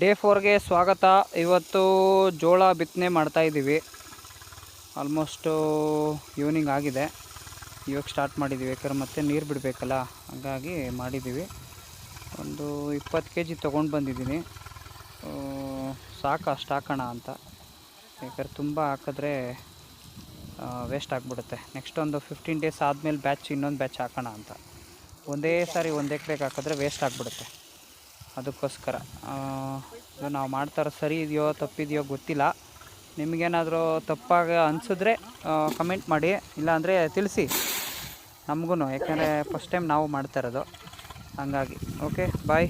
Day 4ಗೆ ಸ್ವಾಗತ. ಇವತ್ತು ಜೋಳ ಬಿತ್ತನೆ ಮಾಡ್ತಾಯಿದ್ದೀವಿ. ಆಲ್ಮೋಸ್ಟು ಈವ್ನಿಂಗ್ ಆಗಿದೆ. ಇವಾಗ ಸ್ಟಾರ್ಟ್ ಮಾಡಿದ್ದೀವಿ, ಯಾಕಂದ್ರೆ ಮತ್ತೆ ನೀರು ಬಿಡಬೇಕಲ್ಲ, ಹಾಗಾಗಿ ಮಾಡಿದ್ದೀವಿ. ಒಂದು 20 kg ತೊಗೊಂಡು ಬಂದಿದ್ದೀನಿ. ಸಾಕು ಅಷ್ಟು ಹಾಕೋಣ ಅಂತ, ಯಾಕಂದ್ರೆ ತುಂಬ ಹಾಕಿದ್ರೆ ವೇಸ್ಟ್ ಆಗಿಬಿಡುತ್ತೆ. ನೆಕ್ಸ್ಟ್ ಒಂದು 15 days ಆದಮೇಲೆ ಇನ್ನೊಂದು ಬ್ಯಾಚ್ ಹಾಕೋಣ ಅಂತ. ಒಂದೇ ಸಾರಿ 1 ಎಕರೆಗೆ ಹಾಕಿದ್ರೆ ವೇಸ್ಟ್ ಆಗಿಬಿಡುತ್ತೆ. ಅದಕ್ಕೋಸ್ಕರ ಇದು ನಾವು ಮಾಡ್ತಾರೋ ಸರಿ ಇದೆಯೋ ತಪ್ಪಿದೆಯೋ ಗೊತ್ತಿಲ್ಲ. ನಿಮಗೇನಾದರೂ ತಪ್ಪಾಗಿ ಅನಿಸಿದ್ರೆ ಕಮೆಂಟ್ ಮಾಡಿ, ಇಲ್ಲಾಂದರೆ ತಿಳಿಸಿ ನಮಗೂ, ಯಾಕೆಂದರೆ ಫಸ್ಟ್ ಟೈಮ್ ನಾವು ಮಾಡ್ತಾ ಇರೋದು, ಹಂಗಾಗಿ. ಓಕೆ, ಬಾಯ್.